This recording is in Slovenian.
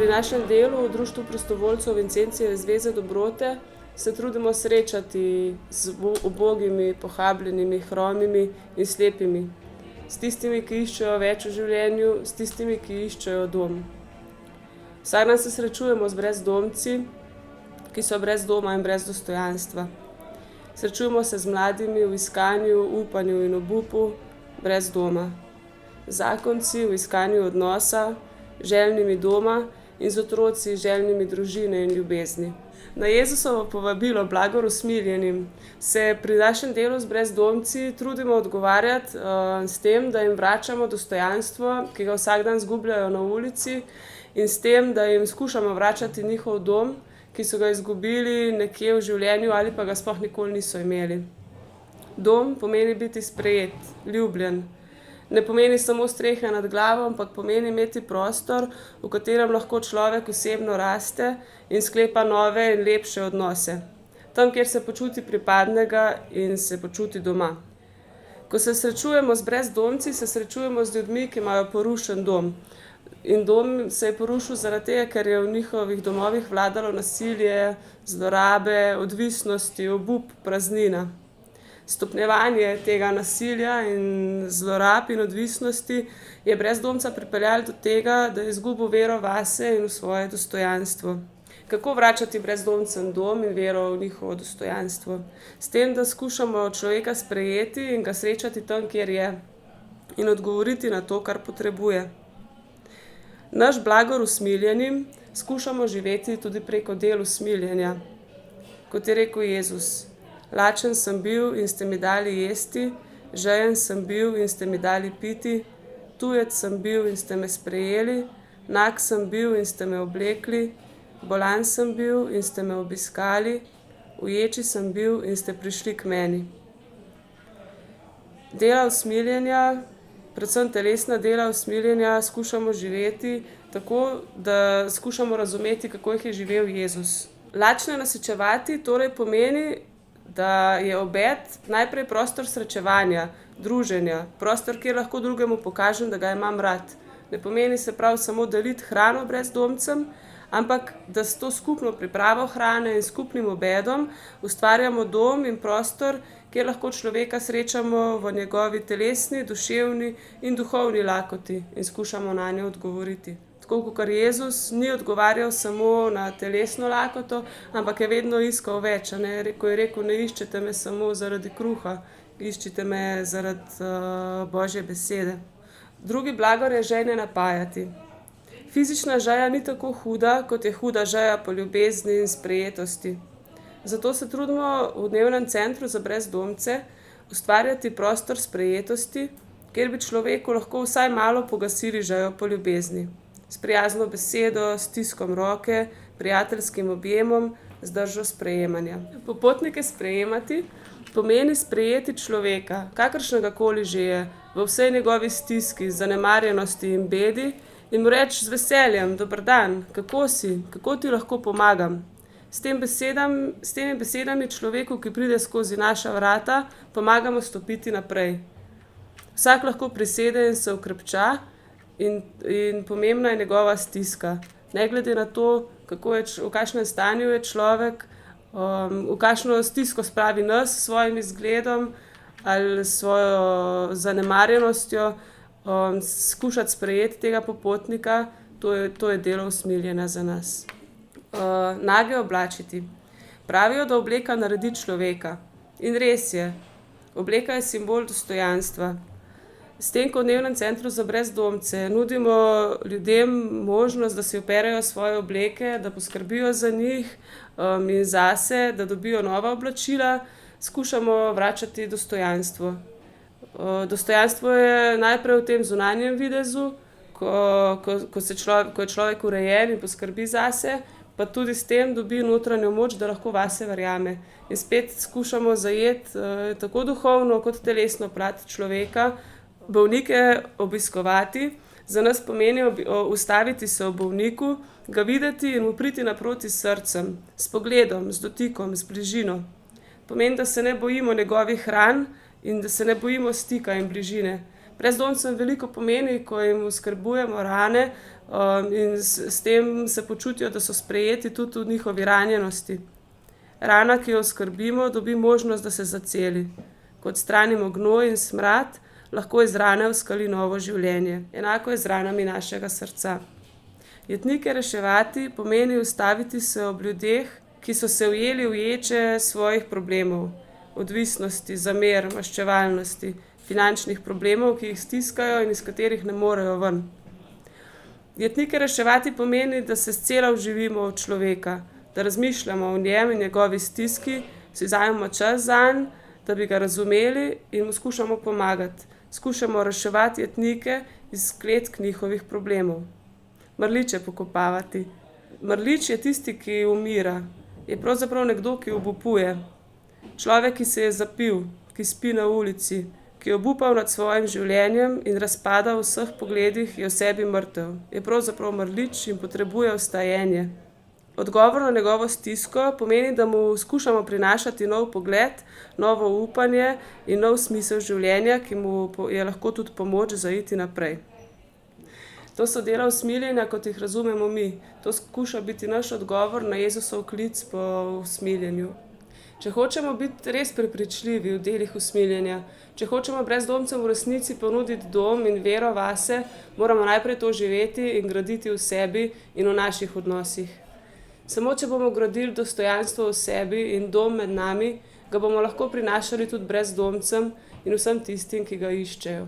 Pri našem delu v Društvu prostovoljcev Vincencijeve zveze dobrote se trudimo srečati z ubogimi, pohabljenimi, hromimi in slepimi, s tistimi, ki iščejo več v življenju, s tistimi, ki iščejo dom. Vsak dan se srečujemo z brezdomci, ki so brez doma in brez dostojanstva. Srečujemo se z mladimi v iskanju, upanju in obupu, brez doma. Zakonci v iskanju odnosa, željnimi doma in z otroci željnimi družine in ljubezni. Na Jezusovo povabilo blagor usmiljenim se pri našem delu z brezdomci trudimo odgovarjati s tem, da jim vračamo dostojanstvo, ki ga vsak dan izgubljajo na ulici, in s tem, da jim skušamo vračati njihov dom, ki so ga izgubili nekje v življenju ali pa ga sploh nikoli niso imeli. Dom pomeni biti sprejet, ljubljen. Ne pomeni samo strehe nad glavo, ampak pomeni imeti prostor, v katerem lahko človek osebno raste in sklepa nove in lepše odnose. Tam, kjer se počuti pripadnega in se počuti doma. Ko se srečujemo z brezdomci, se srečujemo z ljudmi, ki imajo porušen dom. In dom se je porušil zaradi tega, ker je v njihovih domovih vladalo nasilje, zlorabe, odvisnosti, obup, praznina. Stopnjevanje tega nasilja in zlorab in odvisnosti je brezdomca pripeljalo do tega, da je izgubil vero vase in v svoje dostojanstvo. Kako vračati brezdomcem dom in vero v njihovo dostojanstvo? S tem, da skušamo človeka sprejeti in ga srečati tam, kjer je, in odgovoriti na to, kar potrebuje. Naš blagor usmiljenim skušamo živeti tudi preko del usmiljenja. Kot je rekel Jezus: lačen sem bil in ste mi dali jesti, žejen sem bil in ste mi dali piti, tujec sem bil in ste me sprejeli, nag sem bil in ste me oblekli, bolan sem bil in ste me obiskali, uječi sem bil in ste prišli k meni. Dela usmiljenja, predvsem telesna dela usmiljenja, skušamo živeti tako, da skušamo razumeti, kako jih je živel Jezus. Lačne nasečevati torej pomeni, da je obed najprej prostor srečevanja, druženja, prostor, kjer lahko drugemu pokažem, da ga imam rad. Ne pomeni se prav samo deliti hrano brezdomcem, ampak da s to skupno pripravo hrane in skupnim obedom ustvarjamo dom in prostor, kjer lahko človeka srečamo v njegovi telesni, duševni in duhovni lakoti in skušamo nanjo odgovoriti. Tako kakor Jezus ni odgovarjal samo na telesno lakoto, ampak je vedno iskal več. Ko je rekel: ne iščete me samo zaradi kruha, iščite me zaradi Božje besede. Drugi blagor je žejne napajati. Fizična žeja ni tako huda, kot je huda žeja po ljubezni in sprejetosti. Zato se trudimo v dnevnem centru za brezdomce ustvarjati prostor sprejetosti, kjer bi človeku lahko vsaj malo pogasili žejo po ljubezni. S prijazno besedo, stiskom roke, prijateljskim objemom, z držo sprejemanja. Popotnike sprejemati pomeni sprejeti človeka, kakršnega koli že je, v vsej njegovi stiski, zanemarjenosti in bedi, in mu reči z veseljem: dober dan, kako si, kako ti lahko pomagam. S temi besedami človeku, ki pride skozi naša vrata, pomagamo stopiti naprej. Vsak lahko prisede in se okrepča, in pomembna je njegova stiska. Ne glede na to, v kakšnem stanju je človek, v kakšno stisko spravi nas s svojim izgledom ali s svojo zanemarjenostjo, skušati sprejeti tega popotnika, to je delo usmiljenja za nas. Nage oblačiti. Pravijo, da obleka naredi človeka. In res je, obleka je simbol dostojanstva. S tem, ko v dnevnem centru za brezdomce nudimo ljudem možnost, da si operejo svoje obleke, da poskrbijo za njih in zase, da dobijo nova oblačila, skušamo vračati dostojanstvo. Dostojanstvo je najprej v tem zunanjem videzu, ko je človek urejen in poskrbi zase, pa tudi s tem dobi notranjo moč, da lahko vase verjame. In spet skušamo zajeti tako duhovno kot telesno plat človeka, bolnike obiskovati. Za nas pomeni ustaviti se ob bolniku, ga videti in mu priti naproti s srcem, s pogledom, z dotikom, z bližino. Pomeni, da se ne bojimo njegovih ran in da se ne bojimo stika in bližine. Brezdomcem veliko pomeni, ko jim oskrbujemo rane, in s tem se počutijo, da so sprejeti tudi v njihovi ranjenosti. Rana, ki jo oskrbimo, dobi možnost, da se zaceli. Ko odstranimo gnoj in smrad, lahko iz rane vzkali novo življenje. Enako je z ranami našega srca. Jetnike reševati pomeni ustaviti se ob ljudeh, ki so se ujeli v ječe svojih problemov, odvisnosti, zamer, maščevalnosti, finančnih problemov, ki jih stiskajo in iz katerih ne morejo ven. Jetnike reševati pomeni, da se scela vživimo v človeka, da razmišljamo o njem in njegovi stiski, si vzamemo čas zanj, da bi ga razumeli in mu skušamo pomagati. Skušamo reševati jetnike iz kletk njihovih problemov. Mrliče pokopavati. Mrlič je tisti, ki umira. Je pravzaprav nekdo, ki obupuje. Človek, ki se je zapil, ki spi na ulici, ki je obupal nad svojim življenjem in razpada v vseh pogledih, je v sebi mrtev. Je pravzaprav mrlič in potrebuje vstajenje. Odgovor na njegovo stisko pomeni, da mu skušamo prinašati nov pogled, novo upanje in nov smisel življenja, ki mu je lahko tudi pomoč za iti naprej. To so dela usmiljenja, kot jih razumemo mi. To skuša biti naš odgovor na Jezusov klic po usmiljenju. Če hočemo biti res prepričljivi v delih usmiljenja, če hočemo brezdomcem v resnici ponuditi dom in vero vase, moramo najprej to živeti in graditi v sebi in v naših odnosih. Samo če bomo gradili dostojanstvo v sebi in dom med nami, ga bomo lahko prinašali tudi brezdomcem in vsem tistim, ki ga iščejo.